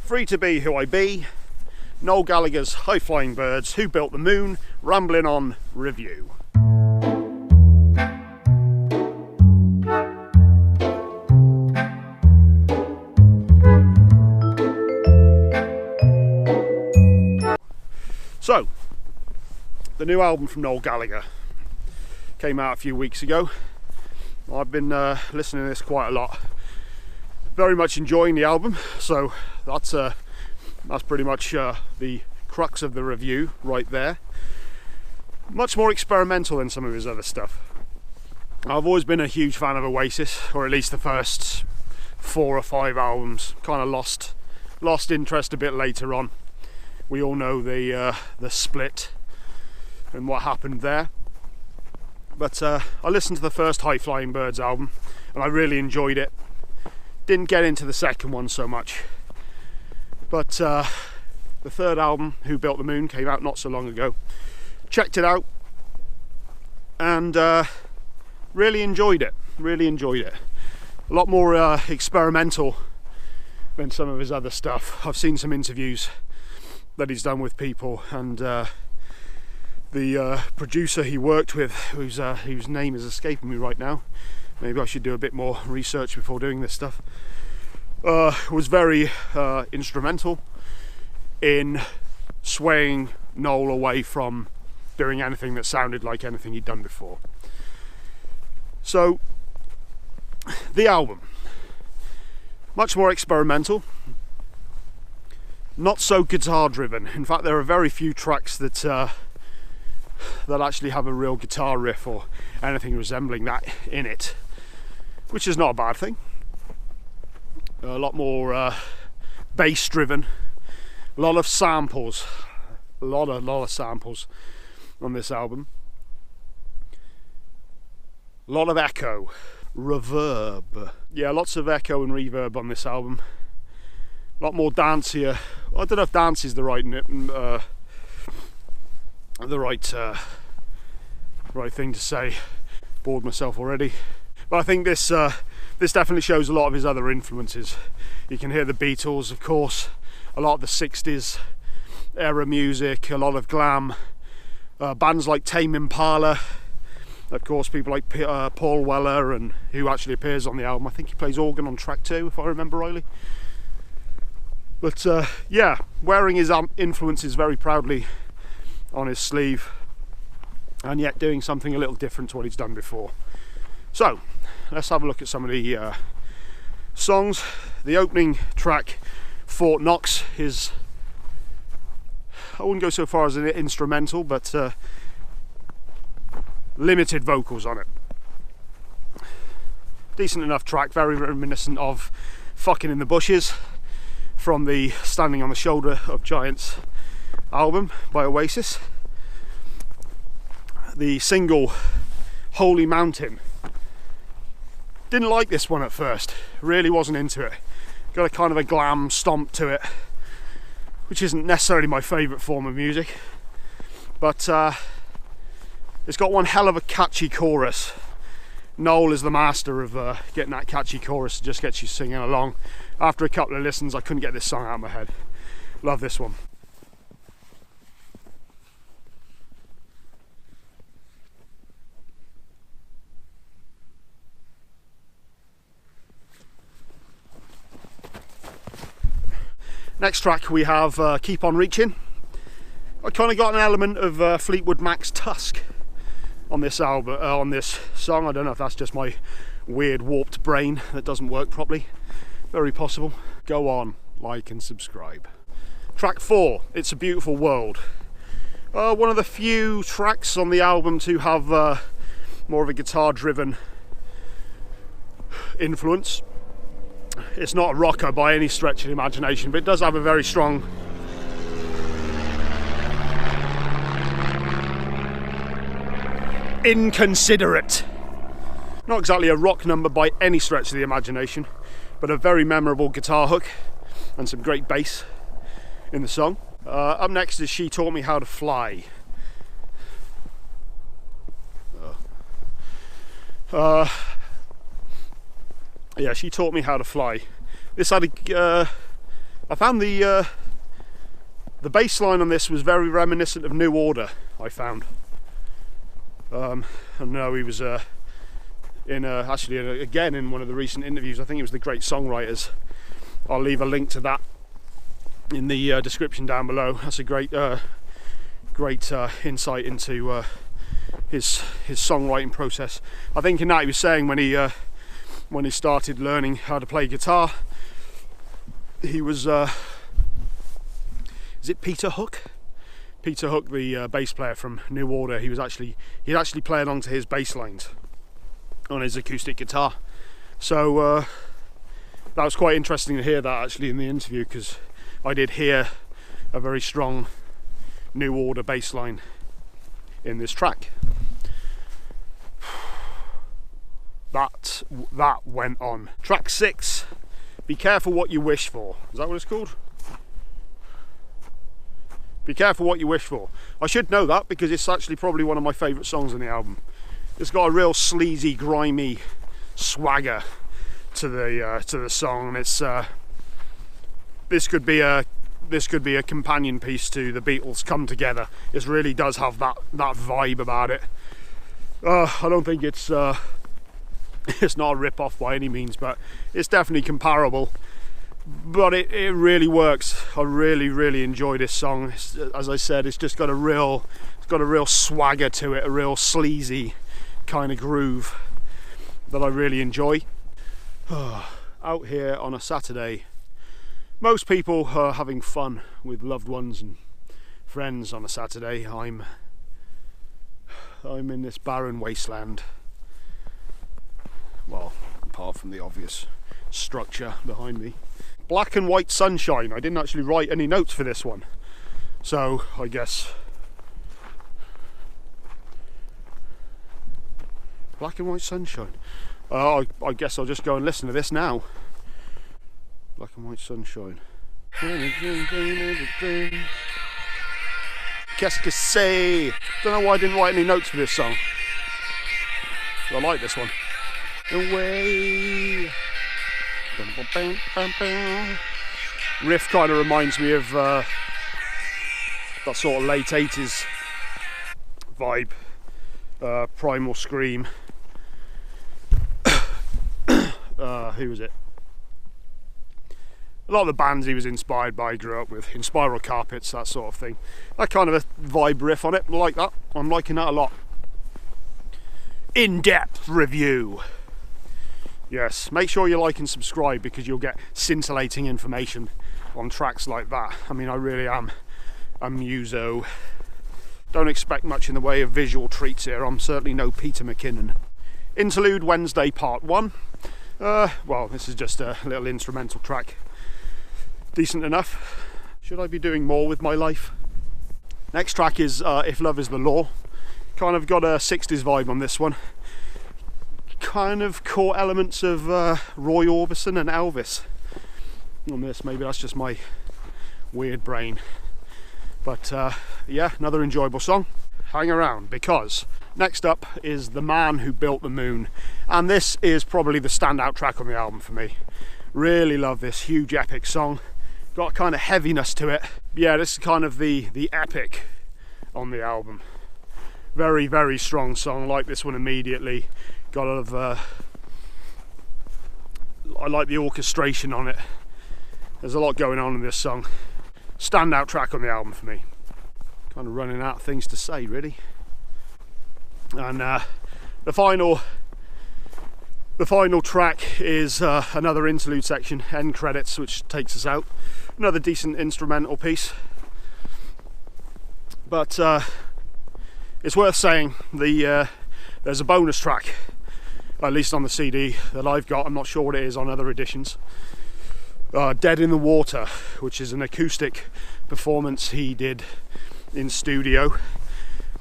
Free to be who I be, Noel Gallagher's High Flying Birds, Who Built the Moon, Rambling On review. So, the new album from Noel Gallagher came out a few weeks ago. I've been listening to this quite a lot. Very much enjoying the album, so that's pretty much the crux of the review right there. Much more experimental than some of his other stuff. I've always been a huge fan of Oasis, or at least the first 4 or 5 albums. Kind of lost interest a bit later on. We all know the split and what happened there. But I listened to the first High Flying Birds album and I really enjoyed it. Didn't get into the second one so much. But the third album, Who Built the Moon, came out not so long ago. Checked it out and really enjoyed it. A lot more experimental than some of his other stuff. I've seen some interviews that he's done with people, and the producer he worked with, whose name is escaping me right now, maybe I should do a bit more research before doing this stuff, was very instrumental in swaying Noel away from doing anything that sounded like anything he'd done before. So the album, much more experimental, not so guitar driven. In fact, there are very few tracks that actually have a real guitar riff or anything resembling that in it, which is not a bad thing. A lot more bass driven, a lot of samples, a lot of samples on this album. A lot of echo, reverb. Yeah, lots of echo and reverb on this album. A lot more dancier. I don't know if dance is the right thing to say. Bored myself already. But I think this definitely shows a lot of his other influences. You can hear the Beatles, of course, a lot of the 60s era music, a lot of glam. Bands like Tame Impala, of course, people like Paul Weller, and who actually appears on the album. I think he plays organ on track 2, if I remember rightly. But yeah, wearing his influences very proudly on his sleeve, and yet doing something a little different to what he's done before. So let's have a look at some of the songs. The opening track, Fort Knox, is, I wouldn't go so far as an instrumental, but limited vocals on it. Decent enough track, very reminiscent of Fucking in the Bushes from the Standing on the Shoulder of Giants album by Oasis. The single Holy Mountain. Didn't like this one at first, really wasn't into it. Got a kind of a glam stomp to it, which isn't necessarily my favourite form of music, but it's got one hell of a catchy chorus. Noel is the master of getting that catchy chorus to just get you singing along. After a couple of listens, I couldn't get this song out of my head. Love this one. Next track we have Keep On Reaching. I kind of got an element of Fleetwood Mac's Tusk on this album, on this song. I don't know if that's just my weird warped brain that doesn't work properly. Very possible. Go on, like and subscribe. Track 4, It's a Beautiful World. One of the few tracks on the album to have more of a guitar driven influence. It's not a rocker by any stretch of the imagination, but it does have a very strong Inconsiderate. Not exactly a rock number by any stretch of the imagination, but a very memorable guitar hook and some great bass in the song. Up next is She Taught Me How to Fly. Yeah, She Taught Me How to Fly. This had a I found the bass line on this was very reminiscent of New Order, I found. I know he was again in one of the recent interviews. I think it was the Great Songwriters. I'll leave a link to that in the description down below. That's a great insight into his songwriting process. I think in that he was saying when he started learning how to play guitar, he was is it Peter Hook? Peter Hook, the bass player from New Order. He'd actually play along to his bass lines on his acoustic guitar. So that was quite interesting to hear that actually in the interview, because I did hear a very strong New Order bass line in this track. That went on. Track 6, Be Careful What You Wish For. Is that what it's called? Be Careful What You Wish For. I should know that because it's actually probably one of my favourite songs on the album. It's got a real sleazy, grimy swagger to the song, and it's this could be a companion piece to the Beatles' Come Together. It really does have that vibe about it. I don't think it's not a rip-off by any means, but it's definitely comparable. But it really works. I really enjoy this song. As I said, it's just got a real swagger to it, a real sleazy kind of groove that I really enjoy. Out here on a Saturday, most people are having fun with loved ones and friends on a Saturday. I'm in this barren wasteland. Well, apart from the obvious structure behind me. Black and White Sunshine. I didn't actually write any notes for this one, so I guess Black and White Sunshine. I guess I'll just go and listen to this now. Black and White Sunshine. Qu'est-ce que c'est? Don't know why I didn't write any notes for this song. I like this one. Away. Riff kind of reminds me of that sort of late 80s vibe. Primal Scream. Who was it? A lot of the bands he was inspired by, grew up with. In Spiral Carpets, that sort of thing. That kind of a vibe riff on it. I like that. I'm liking that a lot. In-depth review. Yes, make sure you like and subscribe because you'll get scintillating information on tracks like that. I mean, I really am a muso. Don't expect much in the way of visual treats here. I'm certainly no Peter McKinnon. Interlude Wednesday Part 1. Well, this is just a little instrumental track. Decent enough. Should I be doing more with my life? Next track is If Love Is the Law. Kind of got a 60s vibe on this one. Kind of caught elements of Roy Orbison and Elvis on this. Maybe that's just my weird brain. But yeah, another enjoyable song. Hang around, because next up is The Man Who Built the Moon. And this is probably the standout track on the album for me. Really love this huge epic song. Got a kind of heaviness to it. Yeah, this is kind of the epic on the album. Very strong song. Like this one immediately. Got a lot of I like the orchestration on it. There's a lot going on in this song. Standout track on the album for me. Kind of running out of things to say, really. And the final track is another interlude section, end credits, which takes us out. Another decent instrumental piece. But it's worth saying there's a bonus track, at least on the CD that I've got. I'm not sure what it is on other editions. Dead in the Water, which is an acoustic performance he did in studio.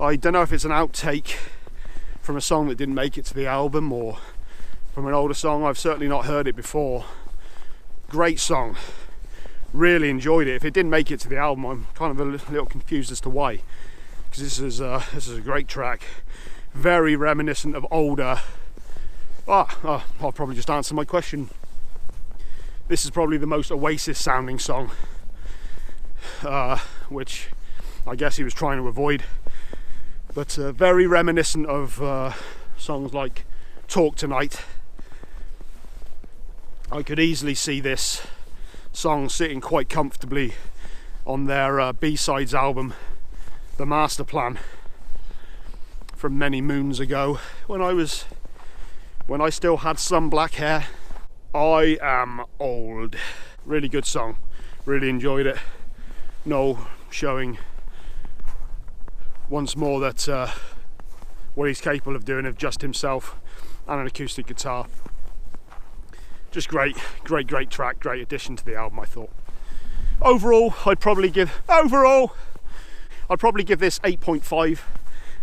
I don't know if it's an outtake from a song that didn't make it to the album or from an older song. I've certainly not heard it before. Great song. Really enjoyed it. If it didn't make it to the album, I'm kind of a little confused as to why, because this is a great track. Very reminiscent of older. I'll probably just answer my question. This is probably the most Oasis sounding song, which I guess he was trying to avoid, but very reminiscent of songs like Talk Tonight. I could easily see this song sitting quite comfortably on their B-sides album, The Master Plan, from many moons ago, when I still had some black hair. I am old. Really good song, really enjoyed it. Noel showing once more that what he's capable of doing of just himself and an acoustic guitar. Just great track, great addition to the album, I thought. Overall, I'd probably give this 8.5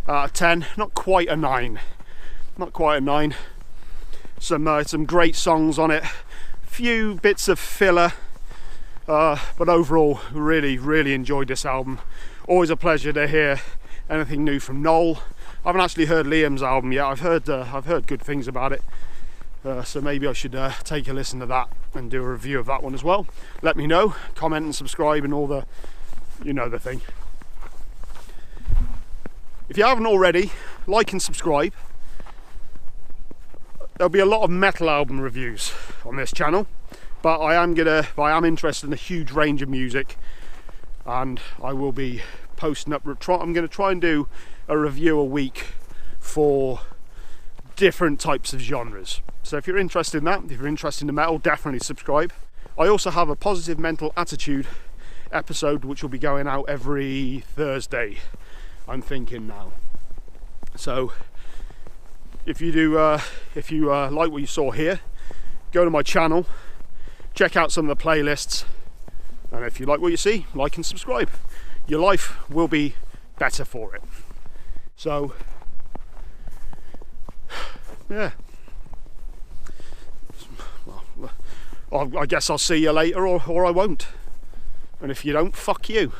out of 10. Not quite a 9. Some great songs on it. Few bits of filler, but overall, really enjoyed this album. Always a pleasure to hear anything new from Noel. I haven't actually heard Liam's album yet. I've heard good things about it. So maybe I should take a listen to that and do a review of that one as well. Let me know, comment and subscribe and all the, you know the thing. If you haven't already, like and subscribe. There'll be a lot of metal album reviews on this channel, but I am interested in a huge range of music, and I will be posting up. I'm going to try and do a review a week for different types of genres. So if you're interested in that, if you're interested in metal, definitely subscribe. I also have a positive mental attitude episode which will be going out every Thursday, I'm thinking now. So if you like what you saw here, go to my channel, check out some of the playlists, and if you like what you see, like and subscribe. Your life will be better for it. So yeah, well, I guess I'll see you later, or I won't. And if you don't, fuck you.